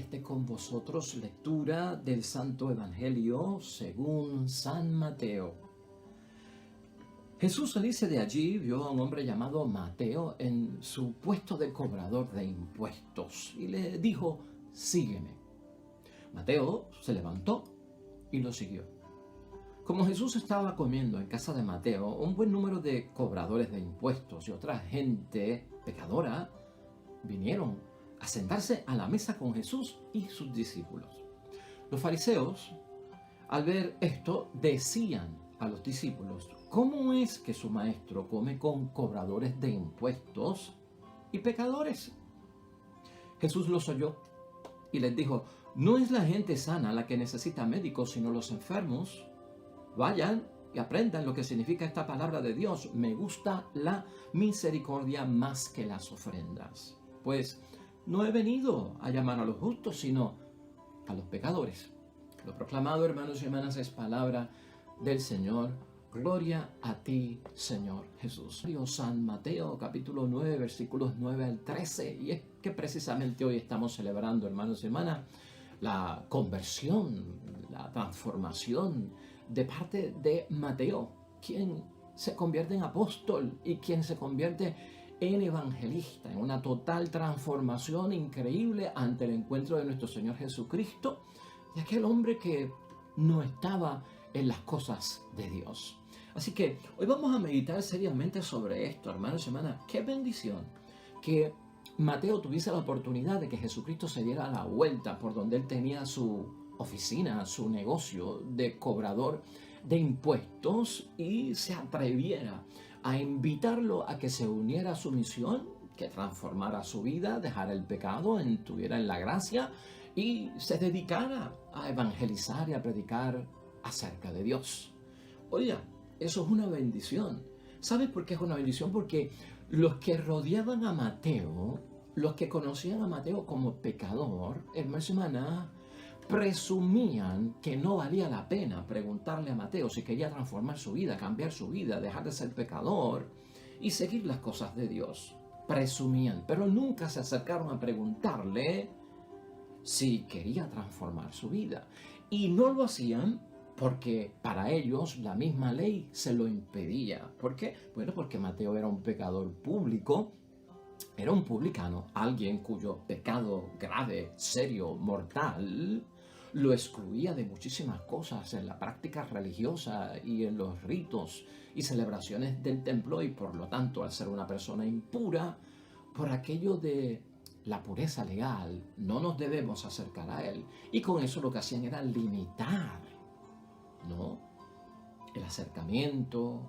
esté con vosotros. Lectura del Santo Evangelio según San Mateo. Jesús salirse de allí vio a un hombre llamado Mateo en su puesto de cobrador de impuestos y le dijo: sígueme. Mateo se levantó y lo siguió. Como Jesús estaba comiendo en casa de Mateo, un buen número de cobradores de impuestos y otra gente pecadora vinieron a sentarse a la mesa con Jesús y sus discípulos. Los fariseos, al ver esto, decían a los discípulos: ¿cómo es que su maestro come con cobradores de impuestos y pecadores? Jesús los oyó y les dijo: no es la gente sana la que necesita médicos, sino los enfermos. Vayan y aprendan lo que significa esta palabra de Dios. Me gusta la misericordia más que las ofrendas. Pues no he venido a llamar a los justos, sino a los pecadores. Lo proclamado, hermanos y hermanas, es palabra del Señor. Gloria a ti, Señor Jesús. San Mateo, capítulo 9, versículos 9 al 13. Y es que precisamente hoy estamos celebrando, hermanos y hermanas, la conversión, la transformación de parte de Mateo, quien se convierte en apóstol y quien se convierte en evangelista, en una total transformación increíble ante el encuentro de nuestro Señor Jesucristo, de aquel hombre que no estaba en las cosas de Dios. Así que hoy vamos a meditar seriamente sobre esto, hermanos y hermanas. Qué bendición que Mateo tuviese la oportunidad de que Jesucristo se diera la vuelta por donde él tenía su oficina, su negocio de cobrador de impuestos, y se atreviera a invitarlo a que se uniera a su misión, que transformara su vida, dejara el pecado, estuviera en la gracia y se dedicara a evangelizar y a predicar acerca de Dios. Oiga, eso es una bendición. ¿Sabes por qué es una bendición? Porque los que rodeaban a Mateo, los que conocían a Mateo como pecador, hermanos y hermanas, presumían que no valía la pena preguntarle a Mateo si quería transformar su vida, cambiar su vida, dejar de ser pecador y seguir las cosas de Dios. Presumían, pero nunca se acercaron a preguntarle si quería transformar su vida. Y no lo hacían porque para ellos la misma ley se lo impedía. ¿Por qué? Bueno, porque Mateo era un pecador público, era un publicano, alguien cuyo pecado grave, serio, mortal, lo excluía de muchísimas cosas en la práctica religiosa y en los ritos y celebraciones del templo, y por lo tanto, al ser una persona impura, por aquello de la pureza legal, no nos debemos acercar a él. Y con eso lo que hacían era limitar, ¿no?, el acercamiento,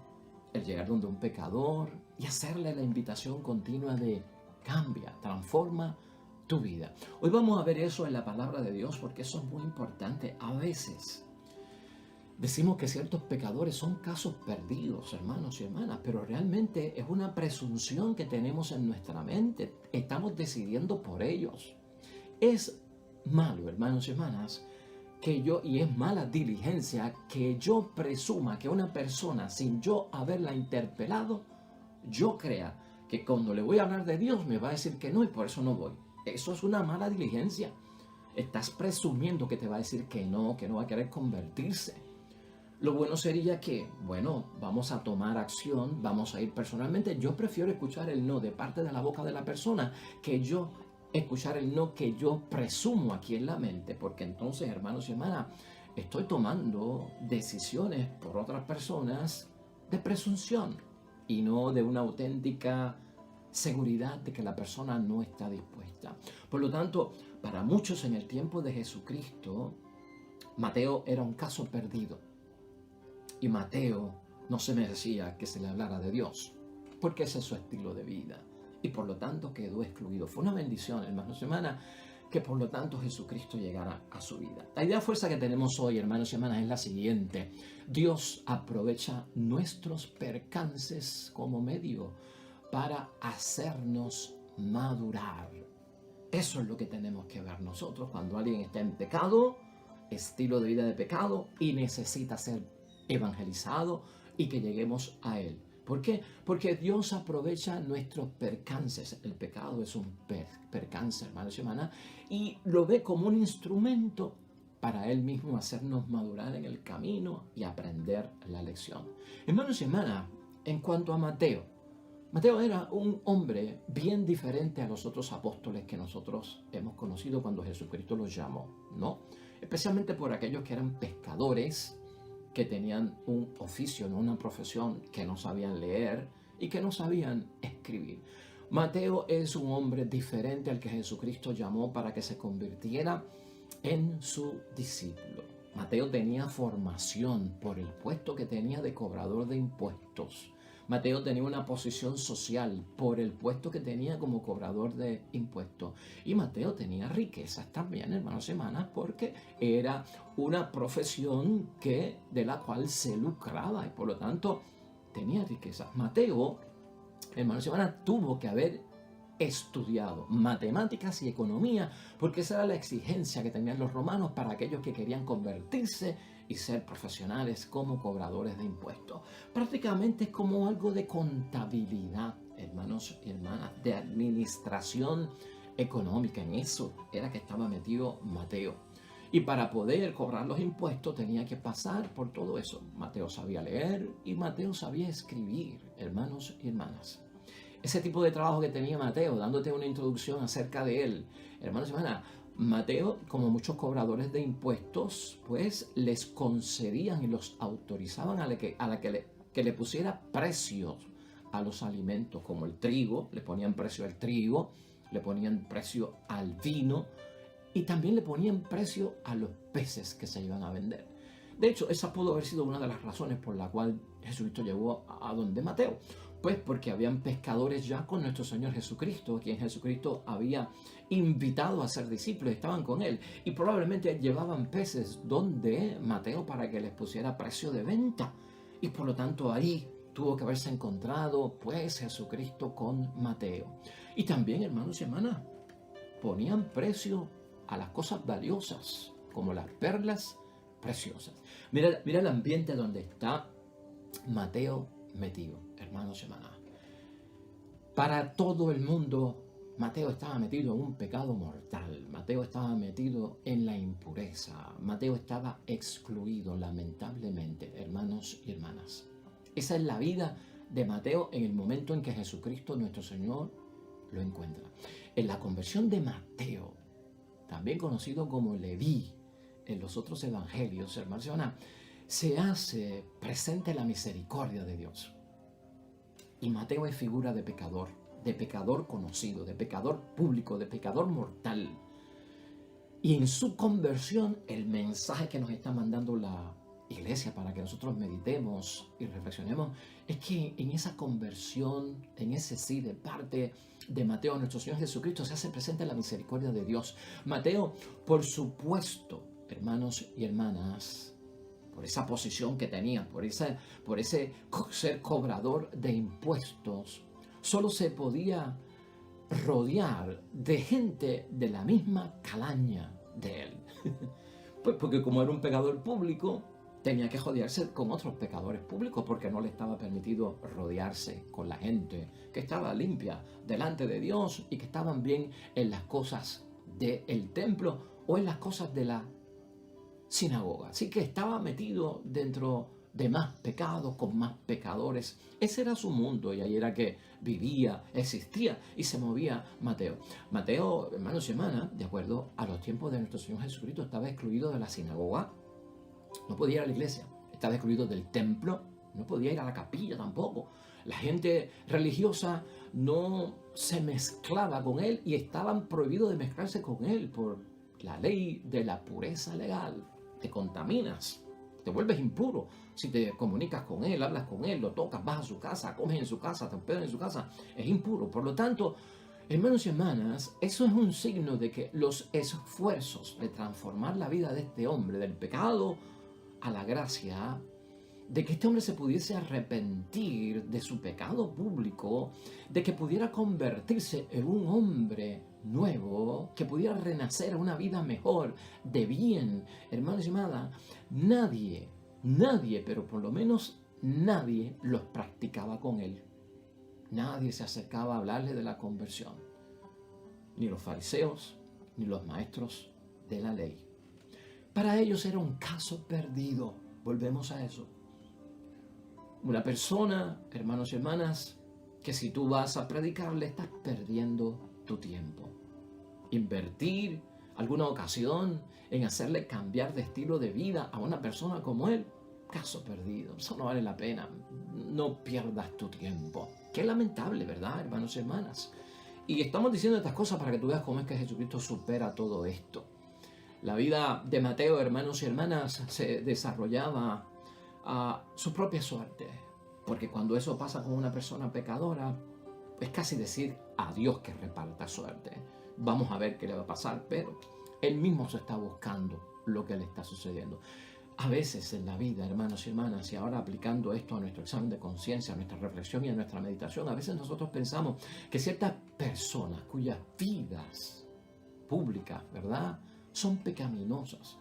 el llegar donde un pecador y hacerle la invitación continua de cambia, transforma tu vida. Hoy vamos a ver eso en la palabra de Dios, porque eso es muy importante. A veces decimos que ciertos pecadores son casos perdidos, hermanos y hermanas, pero realmente es una presunción que tenemos en nuestra mente. Estamos decidiendo por ellos. Es malo, hermanos y hermanas, y es mala diligencia que yo presuma que una persona, sin yo haberla interpelado, yo crea que cuando le voy a hablar de Dios me va a decir que no y por eso no voy. Eso es una mala diligencia. Estás presumiendo que te va a decir que no va a querer convertirse. Lo bueno sería que, vamos a tomar acción, vamos a ir personalmente. Yo prefiero escuchar el no de parte de la boca de la persona que yo escuchar el no que yo presumo aquí en la mente, porque entonces, hermanos y hermanas, estoy tomando decisiones por otras personas de presunción y no de una auténtica seguridad de que la persona no está dispuesta. Por lo tanto, para muchos en el tiempo de Jesucristo, Mateo era un caso perdido. Y Mateo no se merecía que se le hablara de Dios, porque ese es su estilo de vida. Y por lo tanto quedó excluido. Fue una bendición, hermanos y hermanas, que por lo tanto Jesucristo llegara a su vida. La idea fuerza que tenemos hoy, hermanos y hermanas, es la siguiente: Dios aprovecha nuestros percances como medio para hacernos madurar. Eso es lo que tenemos que ver nosotros cuando alguien está en pecado, estilo de vida de pecado, y necesita ser evangelizado y que lleguemos a Él. ¿Por qué? Porque Dios aprovecha nuestros percances. El pecado es un percance, hermanos y hermanas, y lo ve como un instrumento para Él mismo hacernos madurar en el camino y aprender la lección. Hermanos y hermanas, en cuanto a Mateo, Mateo era un hombre bien diferente a los otros apóstoles que nosotros hemos conocido cuando Jesucristo los llamó, ¿no? Especialmente por aquellos que eran pescadores, que tenían un oficio, no una profesión, que no sabían leer y que no sabían escribir. Mateo es un hombre diferente al que Jesucristo llamó para que se convirtiera en su discípulo. Mateo tenía formación por el puesto que tenía de cobrador de impuestos. Mateo tenía una posición social por el puesto que tenía como cobrador de impuestos. Y Mateo tenía riquezas también, hermanos y hermanas, porque era una profesión de la cual se lucraba y por lo tanto tenía riquezas. Mateo, hermanos y hermanas, tuvo que haber estudiado matemáticas y economía, porque esa era la exigencia que tenían los romanos para aquellos que querían convertirse y ser profesionales como cobradores de impuestos. Prácticamente es como algo de contabilidad, hermanos y hermanas, de administración económica. En eso era que estaba metido Mateo. Y para poder cobrar los impuestos tenía que pasar por todo eso. Mateo sabía leer y Mateo sabía escribir, hermanos y hermanas. Ese tipo de trabajo que tenía Mateo, dándote una introducción acerca de él. Hermanos y hermanas, Mateo, como muchos cobradores de impuestos, pues les concedían y los autorizaban que le pusiera precios a los alimentos, como el trigo, le ponían precio al trigo, le ponían precio al vino y también le ponían precio a los peces que se iban a vender. De hecho, esa pudo haber sido una de las razones por la cual Jesucristo llegó a donde Mateo. Pues porque habían pescadores ya con nuestro Señor Jesucristo, a quien Jesucristo había invitado a ser discípulos, estaban con él y probablemente llevaban peces donde Mateo para que les pusiera precio de venta. Y por lo tanto ahí tuvo que haberse encontrado pues Jesucristo con Mateo. Y también, hermanos y hermanas, ponían precio a las cosas valiosas, como las perlas preciosas. Mira el ambiente donde está Mateo metido, hermanos y hermanas. Para todo el mundo, Mateo estaba metido en un pecado mortal. Mateo estaba metido en la impureza. Mateo estaba excluido, lamentablemente, hermanos y hermanas. Esa es la vida de Mateo en el momento en que Jesucristo, nuestro Señor, lo encuentra. En la conversión de Mateo, también conocido como Leví, en los otros evangelios, hermanos y hermanas, se hace presente la misericordia de Dios. Y Mateo es figura de pecador conocido, de pecador público, de pecador mortal. Y en su conversión, el mensaje que nos está mandando la iglesia para que nosotros meditemos y reflexionemos, es que en esa conversión, en ese sí de parte de Mateo, nuestro Señor Jesucristo, se hace presente la misericordia de Dios. Mateo, por supuesto, hermanos y hermanas, por esa posición que tenía, por ese ser cobrador de impuestos, solo se podía rodear de gente de la misma calaña de él. Pues porque como era un pecador público, tenía que rodearse con otros pecadores públicos porque no le estaba permitido rodearse con la gente que estaba limpia delante de Dios y que estaban bien en las cosas del templo o en las cosas de la sinagoga. Así que estaba metido dentro de más pecados, con más pecadores. Ese era su mundo y ahí era que vivía, existía y se movía Mateo. Mateo, hermanos y hermanas, de acuerdo a los tiempos de nuestro Señor Jesucristo, estaba excluido de la sinagoga, no podía ir a la iglesia, estaba excluido del templo, no podía ir a la capilla tampoco. La gente religiosa no se mezclaba con él y estaban prohibidos de mezclarse con él por la ley de la pureza legal. Te contaminas, te vuelves impuro si te comunicas con él, hablas con él, lo tocas, vas a su casa, comes en su casa, te hospedas en su casa, es impuro. Por lo tanto, hermanos y hermanas, eso es un signo de que los esfuerzos de transformar la vida de este hombre, del pecado a la gracia, de que este hombre se pudiese arrepentir de su pecado público, de que pudiera convertirse en un hombre nuevo, que pudiera renacer a una vida mejor, de bien. Hermanos y hermanas, nadie, pero por lo menos nadie los practicaba con él. Nadie se acercaba a hablarle de la conversión. Ni los fariseos, ni los maestros de la ley. Para ellos era un caso perdido. Volvemos a eso. Una persona, hermanos y hermanas, que si tú vas a predicarle, estás perdiendo tu tiempo. Invertir alguna ocasión en hacerle cambiar de estilo de vida a una persona como él, caso perdido. Eso no vale la pena. No pierdas tu tiempo. Qué lamentable, ¿verdad, hermanos y hermanas? Y estamos diciendo estas cosas para que tú veas cómo es que Jesucristo supera todo esto. La vida de Mateo, hermanos y hermanas, se desarrollaba a su propia suerte. Porque cuando eso pasa con una persona pecadora, es casi decir a Dios que reparta suerte. Vamos a ver qué le va a pasar, pero él mismo se está buscando lo que le está sucediendo. A veces en la vida, hermanos y hermanas, y ahora aplicando esto a nuestro examen de conciencia, a nuestra reflexión y a nuestra meditación, a veces nosotros pensamos que ciertas personas cuyas vidas públicas, ¿verdad?, son pecaminosas,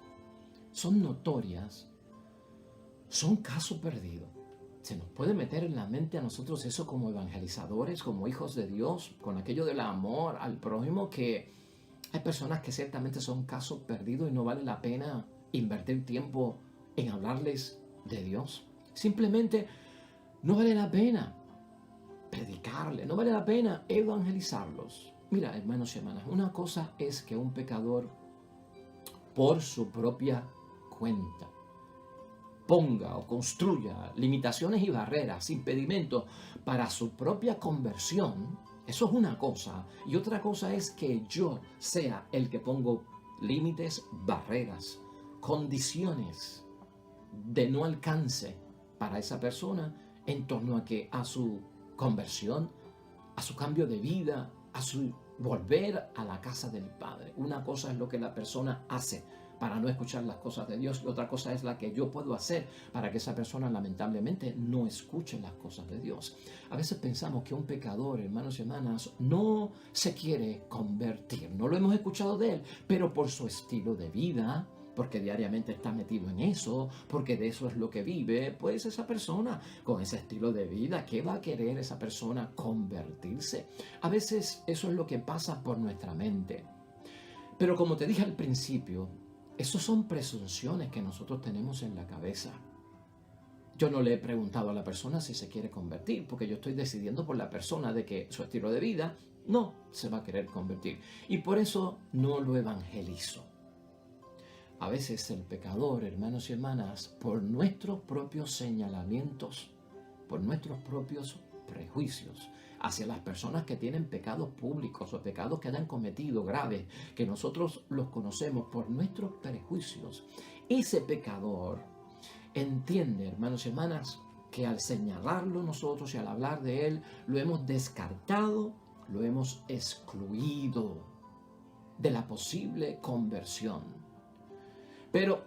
son notorias, son caso perdido. Se nos puede meter en la mente a nosotros eso como evangelizadores, como hijos de Dios, con aquello del amor al prójimo, que hay personas que ciertamente son caso perdido y no vale la pena invertir tiempo en hablarles de Dios. Simplemente no vale la pena predicarle, no vale la pena evangelizarlos. Mira, hermanos y hermanas, una cosa es que un pecador por su propia cuenta ponga o construya limitaciones y barreras, impedimentos para su propia conversión. Eso es una cosa. Y otra cosa es que yo sea el que pongo límites, barreras, condiciones de no alcance para esa persona en torno a su conversión, a su cambio de vida, a su volver a la casa del Padre. Una cosa es lo que la persona hace para no escuchar las cosas de Dios y otra cosa es la que yo puedo hacer para que esa persona lamentablemente no escuche las cosas de Dios. A veces pensamos que un pecador, hermanos y hermanas, no se quiere convertir. No lo hemos escuchado de él, pero por su estilo de vida, porque diariamente está metido en eso, porque de eso es lo que vive, pues esa persona con ese estilo de vida, ¿qué va a querer esa persona convertirse? A veces eso es lo que pasa por nuestra mente. Pero como te dije al principio, esos son presunciones que nosotros tenemos en la cabeza. Yo no le he preguntado a la persona si se quiere convertir, porque yo estoy decidiendo por la persona de que su estilo de vida no se va a querer convertir. Y por eso no lo evangelizo. A veces el pecador, hermanos y hermanas, por nuestros propios señalamientos, por nuestros propios prejuicios hacia las personas que tienen pecados públicos o pecados que hayan cometido graves, que nosotros los conocemos por nuestros prejuicios, ese pecador entiende, hermanos y hermanas, que al señalarlo nosotros y al hablar de él, lo hemos descartado, lo hemos excluido de la posible conversión. Pero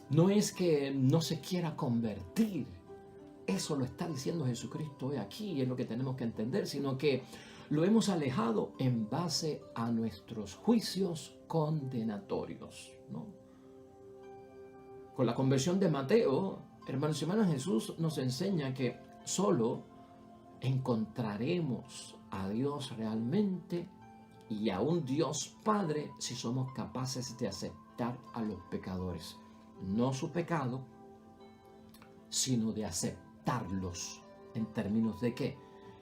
no es que no se quiera convertir, eso lo está diciendo Jesucristo hoy aquí y es lo que tenemos que entender, sino que lo hemos alejado en base a nuestros juicios condenatorios, ¿no? Con la conversión de Mateo, hermanos y hermanas, Jesús nos enseña que solo encontraremos a Dios realmente y a un Dios Padre si somos capaces de aceptar a los pecadores. No su pecado, sino de aceptarlos. ¿En términos de qué?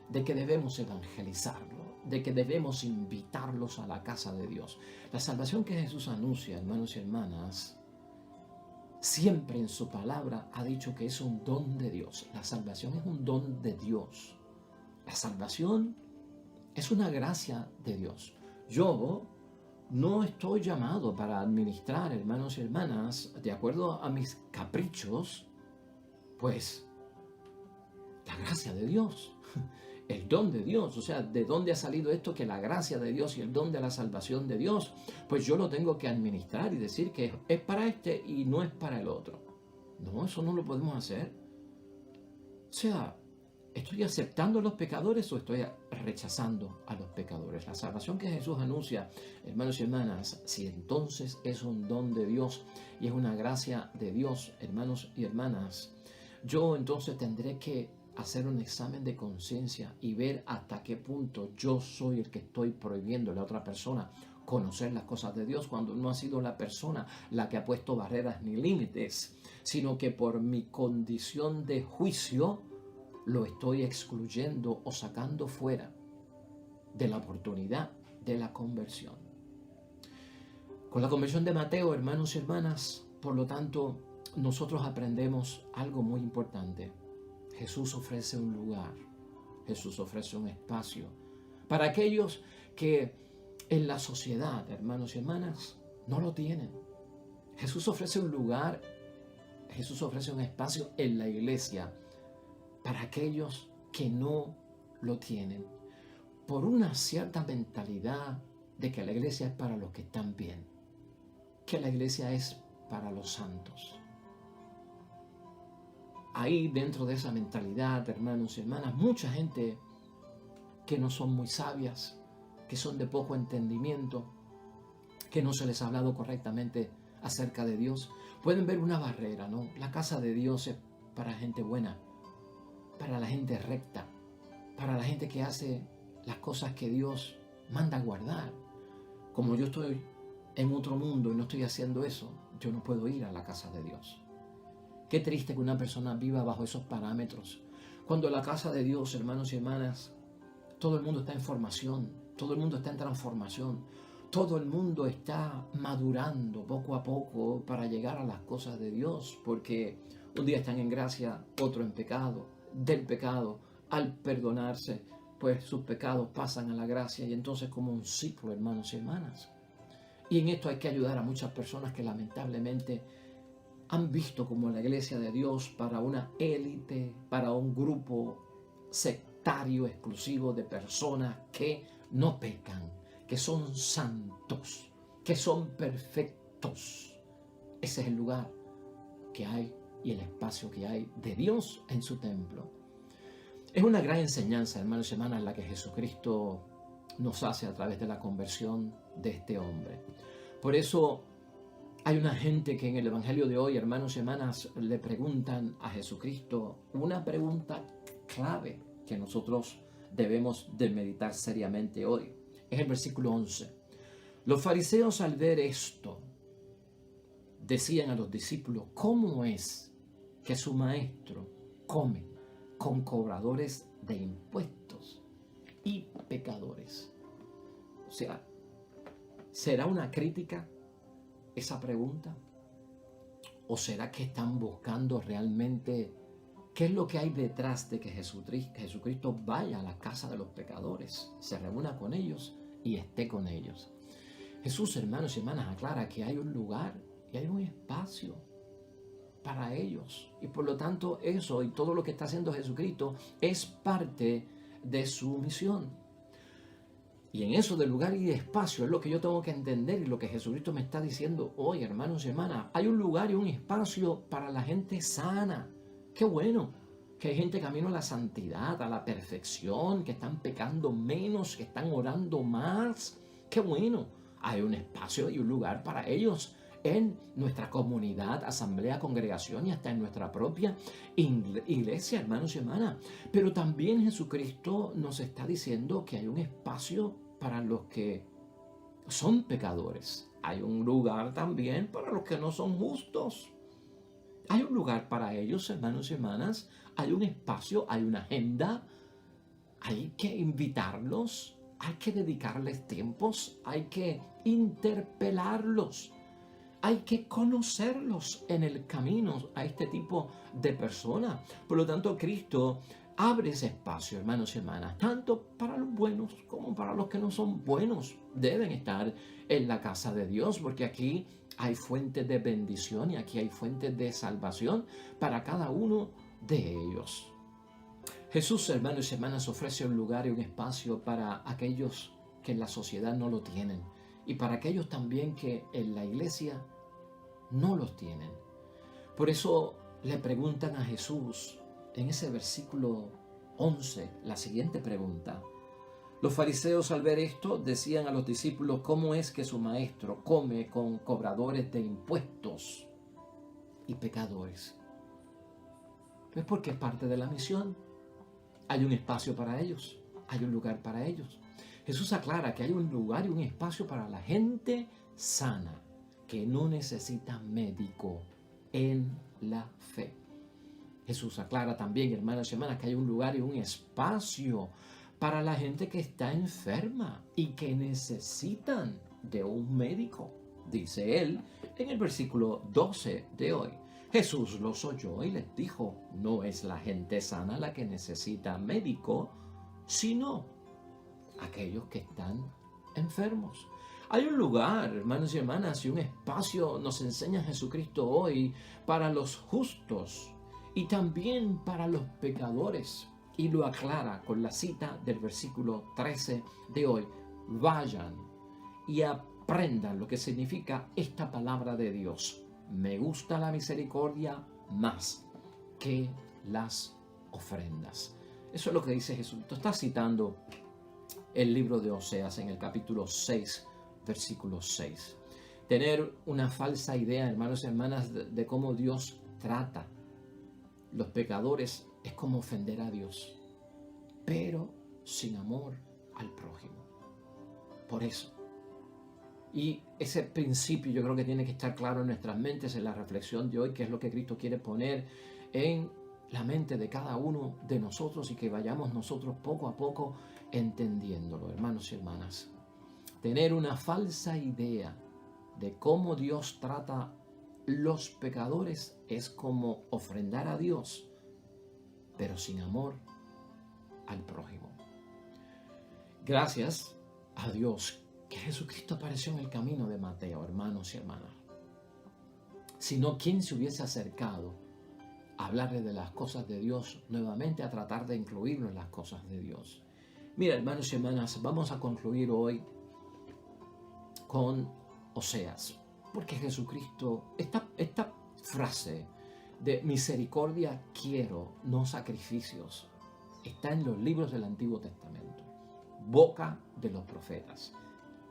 De que debemos evangelizarlo, de que debemos invitarlos a la casa de Dios. La salvación que Jesús anuncia, hermanos y hermanas, siempre en su palabra ha dicho que es un don de Dios. La salvación es un don de Dios. La salvación es una gracia de Dios. Yo no estoy llamado para administrar, hermanos y hermanas, de acuerdo a mis caprichos, pues la gracia de Dios, el don de Dios. O sea, ¿de dónde ha salido esto que la gracia de Dios y el don de la salvación de Dios? Pues yo lo tengo que administrar y decir que es para este y no es para el otro. No, eso no lo podemos hacer. O sea, ¿estoy aceptando a los pecadores o estoy rechazando a los pecadores? La salvación que Jesús anuncia, hermanos y hermanas, si entonces es un don de Dios y es una gracia de Dios, hermanos y hermanas, yo entonces tendré que hacer un examen de conciencia y ver hasta qué punto yo soy el que estoy prohibiendo a la otra persona conocer las cosas de Dios, cuando no ha sido la persona la que ha puesto barreras ni límites, sino que por mi condición de juicio lo estoy excluyendo o sacando fuera de la oportunidad de la conversión. Con la conversión de Mateo, hermanos y hermanas, por lo tanto, nosotros aprendemos algo muy importante. Jesús ofrece un lugar, Jesús ofrece un espacio para aquellos que en la sociedad, hermanos y hermanas, no lo tienen. Jesús ofrece un lugar, Jesús ofrece un espacio en la iglesia para aquellos que no lo tienen, por una cierta mentalidad de que la iglesia es para los que están bien, que la iglesia es para los santos. Ahí dentro de esa mentalidad, hermanos y hermanas, mucha gente que no son muy sabias, que son de poco entendimiento, que no se les ha hablado correctamente acerca de Dios, pueden ver una barrera, ¿no? La casa de Dios es para gente buena, para la gente recta, para la gente que hace las cosas que Dios manda guardar. Como yo estoy en otro mundo y no estoy haciendo eso, yo no puedo ir a la casa de Dios. Qué triste que una persona viva bajo esos parámetros. Cuando la casa de Dios, hermanos y hermanas, todo el mundo está en formación, todo el mundo está en transformación, todo el mundo está madurando poco a poco para llegar a las cosas de Dios, porque un día están en gracia, otro en pecado. Del pecado, al perdonarse, pues sus pecados pasan a la gracia y entonces como un ciclo, hermanos y hermanas. Y en esto hay que ayudar a muchas personas que lamentablemente han visto como la iglesia de Dios para una élite, para un grupo sectario exclusivo de personas que no pecan, que son santos, que son perfectos. Ese es el lugar que hay y el espacio que hay de Dios en su templo. Es una gran enseñanza, hermanos y hermanas, la que Jesucristo nos hace a través de la conversión de este hombre. Por eso hay una gente que en el Evangelio de hoy, hermanos y hermanas, le preguntan a Jesucristo una pregunta clave que nosotros debemos de meditar seriamente hoy. Es el versículo 11. Los fariseos, al ver esto, decían a los discípulos: ¿cómo es que su maestro come con cobradores de impuestos y pecadores? O sea, ¿será una crítica esa pregunta? ¿O será que están buscando realmente qué es lo que hay detrás de que Jesucristo vaya a la casa de los pecadores, se reúna con ellos y esté con ellos? Jesús, hermanos y hermanas, aclara que hay un lugar y hay un espacio para ellos. Y por lo tanto eso y todo lo que está haciendo Jesucristo es parte de su misión. Y en eso del lugar y de espacio es lo que yo tengo que entender y lo que Jesucristo me está diciendo hoy, hermanos y hermanas. Hay un lugar y un espacio para la gente sana. Qué bueno que hay gente camino a la santidad, a la perfección, que están pecando menos, que están orando más. Qué bueno. Hay un espacio y un lugar para ellos en nuestra comunidad, asamblea, congregación y hasta en nuestra propia iglesia, hermanos y hermanas. Pero también Jesucristo nos está diciendo que hay un espacio para los que son pecadores. Hay un lugar también para los que no son justos. Hay un lugar para ellos, hermanos y hermanas. Hay un espacio, hay una agenda. Hay que invitarlos, hay que dedicarles tiempos, hay que interpelarlos. Hay que conocerlos en el camino a este tipo de personas. Por lo tanto, Cristo abre ese espacio, hermanos y hermanas, tanto para los buenos como para los que no son buenos. Deben estar en la casa de Dios, porque aquí hay fuentes de bendición y aquí hay fuentes de salvación para cada uno de ellos. Jesús, hermanos y hermanas, ofrece un lugar y un espacio para aquellos que en la sociedad no lo tienen y para aquellos también que en la iglesia no los tienen. Por eso le preguntan a Jesús en ese versículo 11 la siguiente pregunta. Los fariseos, al ver esto, decían a los discípulos: ¿cómo es que su maestro come con cobradores de impuestos y pecadores? Es porque es parte de la misión. Hay un espacio para ellos, hay un lugar para ellos. Jesús aclara que hay un lugar y un espacio para la gente sana, que no necesita médico en la fe. Jesús aclara también, hermanos y hermanas, que hay un lugar y un espacio para la gente que está enferma y que necesitan de un médico. Dice él en el versículo 12 de hoy. Jesús los oyó y les dijo, no es la gente sana la que necesita médico, sino aquellos que están enfermos. Hay un lugar, hermanos y hermanas, y un espacio, nos enseña Jesucristo hoy, para los justos y también para los pecadores. Y lo aclara con la cita del versículo 13 de hoy. Vayan y aprendan lo que significa esta palabra de Dios. Me gusta la misericordia más que las ofrendas. Eso es lo que dice Jesús. Está citando el libro de Oseas en el capítulo 6, versículo 6. Tener una falsa idea, hermanos y hermanas, de cómo Dios trata los pecadores es como ofender a Dios, pero sin amor al prójimo. Por eso. Y ese principio yo creo que tiene que estar claro en nuestras mentes en la reflexión de hoy, que es lo que Cristo quiere poner en la mente de cada uno de nosotros y que vayamos nosotros poco a poco entendiéndolo, hermanos y hermanas. Tener una falsa idea de cómo Dios trata los pecadores es como ofrendar a Dios, pero sin amor al prójimo. Gracias a Dios que Jesucristo apareció en el camino de Mateo, hermanos y hermanas. Si no, ¿quién se hubiese acercado a hablarle de las cosas de Dios nuevamente, a tratar de incluirlo en las cosas de Dios? Mira, hermanos y hermanas, vamos a concluir hoy con Oseas, porque Jesucristo, esta frase de misericordia quiero, no sacrificios, está en los libros del Antiguo Testamento, boca de los profetas,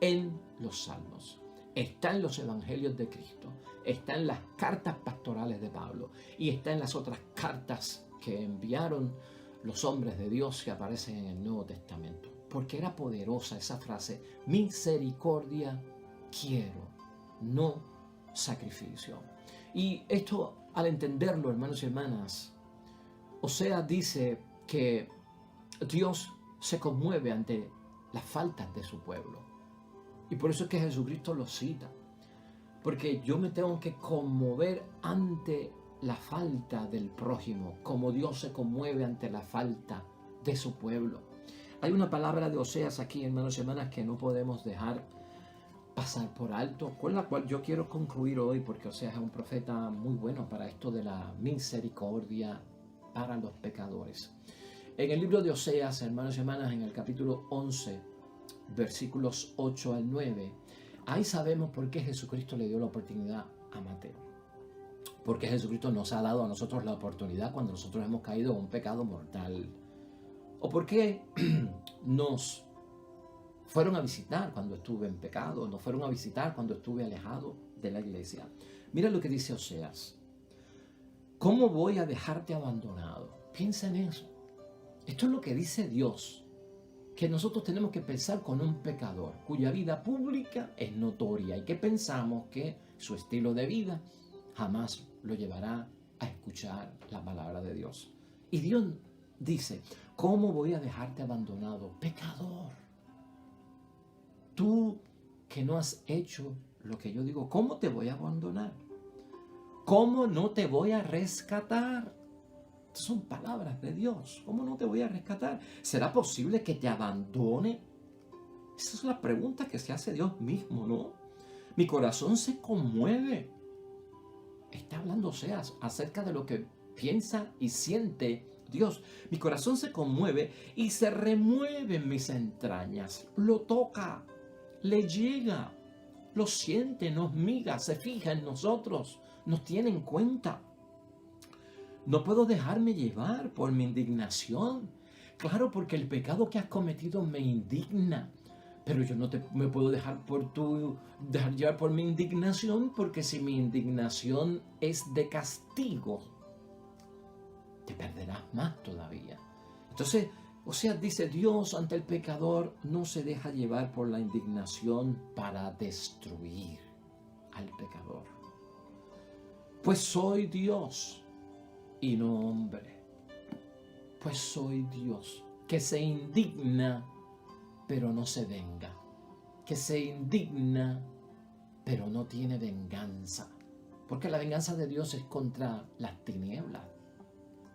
en los salmos, está en los evangelios de Cristo, está en las cartas pastorales de Pablo y está en las otras cartas que enviaron los hombres de Dios que aparecen en el Nuevo Testamento, porque era poderosa esa frase, misericordia quiero, no sacrificio. Y esto, al entenderlo, hermanos y hermanas, Oseas dice que Dios se conmueve ante las faltas de su pueblo. Y por eso es que Jesucristo lo cita. Porque yo me tengo que conmover ante la falta del prójimo, como Dios se conmueve ante la falta de su pueblo. Hay una palabra de Oseas aquí, hermanos y hermanas, que no podemos dejar pasar por alto, con la cual yo quiero concluir hoy, porque Oseas es un profeta muy bueno para esto de la misericordia para los pecadores. En el libro de Oseas, hermanos y hermanas, en el capítulo 11, versículos 8 al 9, ahí sabemos por qué Jesucristo le dio la oportunidad a Mateo. Porque Jesucristo nos ha dado a nosotros la oportunidad cuando nosotros hemos caído en un pecado mortal. O por qué nos fueron a visitar cuando estuve en pecado, nos fueron a visitar cuando estuve alejado de la iglesia. Mira lo que dice Oseas. ¿Cómo voy a dejarte abandonado? Piensa en eso. Esto es lo que dice Dios, que nosotros tenemos que pensar con un pecador cuya vida pública es notoria y que pensamos que su estilo de vida jamás lo llevará a escuchar la palabra de Dios. Y Dios dice, ¿cómo voy a dejarte abandonado? Pecador. Tú que no has hecho lo que yo digo, ¿cómo te voy a abandonar? ¿Cómo no te voy a rescatar? Son palabras de Dios. ¿Cómo no te voy a rescatar? ¿Será posible que te abandone? Esa es la pregunta que se hace Dios mismo, ¿no? Mi corazón se conmueve. Está hablando Oseas acerca de lo que piensa y siente Dios. Mi corazón se conmueve y se remueve en mis entrañas. Lo toca, le llega, lo siente, nos mira, se fija en nosotros, nos tiene en cuenta. No puedo dejarme llevar por mi indignación. Claro, porque el pecado que has cometido me indigna. Pero yo no me puedo dejar llevar por mi indignación, porque si mi indignación es de castigo, te perderás más todavía. Entonces, Oseas dice, Dios ante el pecador no se deja llevar por la indignación para destruir al pecador. Pues soy Dios y no hombre. Pues soy Dios, que se indigna, pero no se venga. Que se indigna, pero no tiene venganza. Porque la venganza de Dios es contra las tinieblas,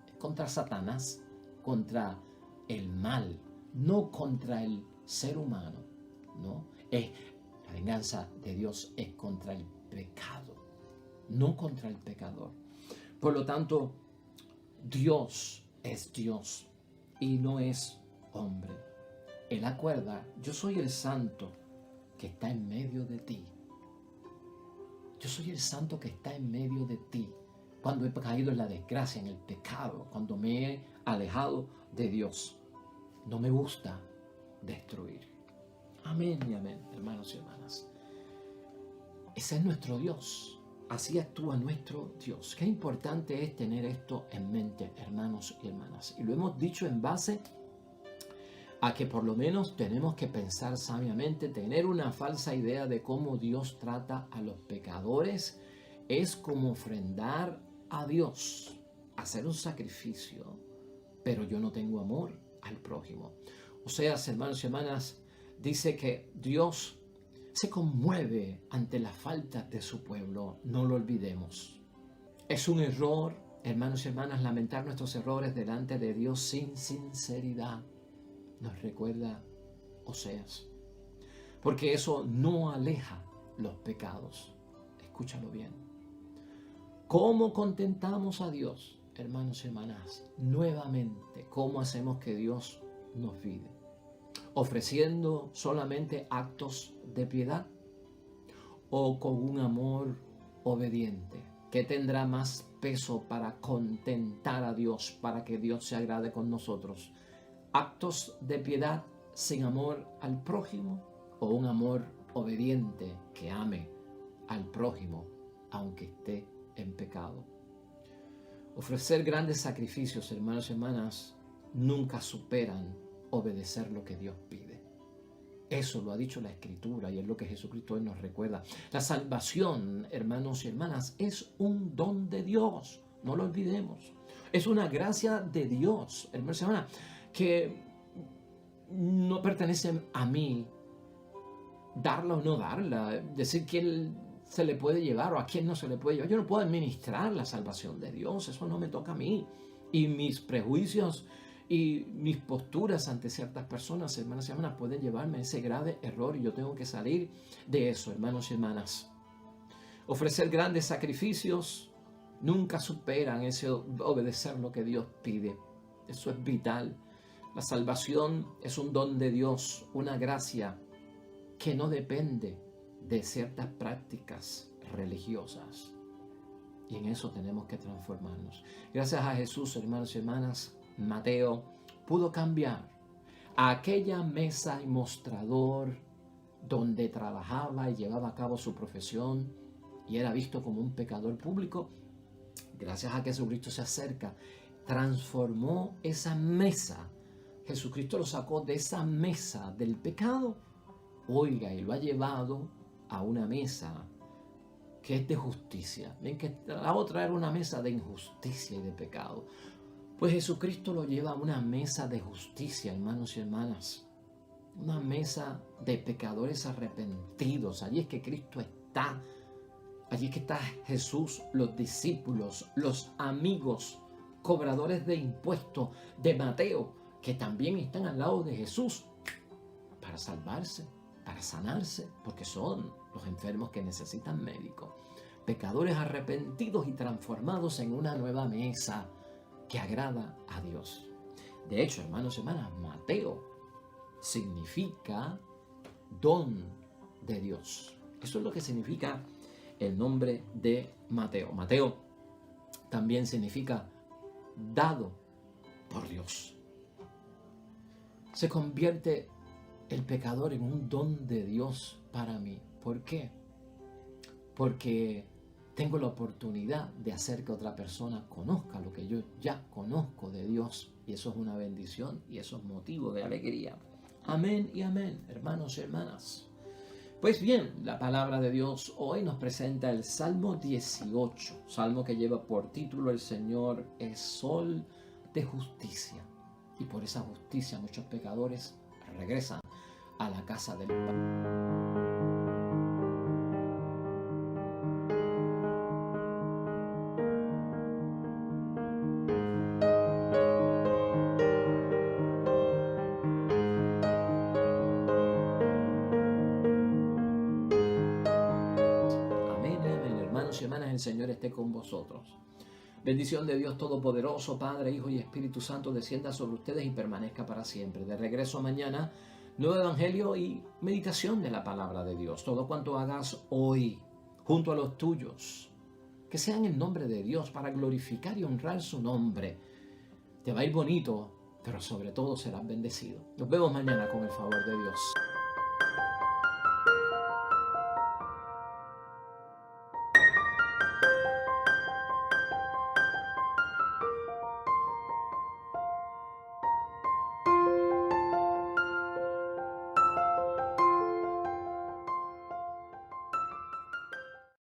es contra Satanás, contra el mal, no contra el ser humano, ¿no? La venganza de Dios es contra el pecado, no contra el pecador. Por lo tanto, Dios es Dios y no es hombre. Él acuerda, yo soy el santo que está en medio de ti. Yo soy el santo que está en medio de ti. Cuando he caído en la desgracia, en el pecado, cuando me he alejado de Dios. No me gusta destruir. Amén y amén, hermanos y hermanas. Ese es nuestro Dios. Así actúa nuestro Dios. Qué importante es tener esto en mente, hermanos y hermanas. Y lo hemos dicho en base a que por lo menos tenemos que pensar sabiamente. Tener una falsa idea de cómo Dios trata a los pecadores es como ofrendar a Dios, hacer un sacrificio, pero yo no tengo amor al prójimo. Oseas, hermanos y hermanas, dice que Dios se conmueve ante las faltas de su pueblo. No lo olvidemos. Es un error, hermanos y hermanas, lamentar nuestros errores delante de Dios sin sinceridad. Nos recuerda Oseas. Porque eso no aleja los pecados. Escúchalo bien. ¿Cómo contentamos a Dios, hermanos y hermanas? Nuevamente, ¿cómo hacemos que Dios nos vive? ¿Ofreciendo solamente actos de piedad o con un amor obediente? ¿Qué tendrá más peso para contentar a Dios, para que Dios se agrade con nosotros? ¿Actos de piedad sin amor al prójimo o un amor obediente que ame al prójimo aunque esté en pecado? Ofrecer grandes sacrificios, hermanos y hermanas, nunca superan obedecer lo que Dios pide. Eso lo ha dicho la Escritura y es lo que Jesucristo hoy nos recuerda. La salvación, hermanos y hermanas, es un don de Dios. No lo olvidemos. Es una gracia de Dios, hermanos y hermanas, que no pertenece a mí darla o no darla, decir quién se le puede llevar o a quién no se le puede llevar. Yo no puedo administrar la salvación de Dios, eso no me toca a mí. Y mis prejuicios y mis posturas ante ciertas personas, hermanas y hermanas, pueden llevarme a ese grave error y yo tengo que salir de eso, hermanos y hermanas. Ofrecer grandes sacrificios nunca superan ese obedecer lo que Dios pide. Eso es vital. La salvación es un don de Dios, una gracia que no depende de ciertas prácticas religiosas. Y en eso tenemos que transformarnos. Gracias a Jesús, hermanos y hermanas, Mateo pudo cambiar aquella mesa y mostrador donde trabajaba y llevaba a cabo su profesión y era visto como un pecador público. Gracias a que Jesucristo se acerca, transformó esa mesa. Jesucristo lo sacó de esa mesa del pecado, oiga, y lo ha llevado a una mesa que es de justicia. Ven que la otra era una mesa de injusticia y de pecado. Pues Jesucristo lo lleva a una mesa de justicia, hermanos y hermanas. Una mesa de pecadores arrepentidos. Allí es que Cristo está. Allí es que está Jesús, los discípulos, los amigos, cobradores de impuestos de Mateo, que también están al lado de Jesús para salvarse, para sanarse, porque son los enfermos que necesitan médico. Pecadores arrepentidos y transformados en una nueva mesa que agrada a Dios. De hecho, hermanos y hermanas, Mateo significa don de Dios. Eso es lo que significa el nombre de Mateo. Mateo también significa dado por Dios. Se convierte el pecador en un don de Dios para mí. ¿Por qué? Porque tengo la oportunidad de hacer que otra persona conozca lo que yo ya conozco de Dios. Y eso es una bendición y eso es motivo de alegría. Amén y amén, hermanos y hermanas. Pues bien, la palabra de Dios hoy nos presenta el Salmo 18, salmo que lleva por título: El Señor es sol de justicia. Y por esa justicia muchos pecadores regresan a la casa del Padre. Amén, amén. Hermanos y hermanas, el Señor esté con vosotros. Bendición de Dios Todopoderoso, Padre, Hijo y Espíritu Santo, descienda sobre ustedes y permanezca para siempre. De regreso mañana, nuevo evangelio y meditación de la palabra de Dios. Todo cuanto hagas hoy, junto a los tuyos, que sea en el nombre de Dios, para glorificar y honrar su nombre. Te va a ir bonito, pero sobre todo serás bendecido. Nos vemos mañana con el favor de Dios.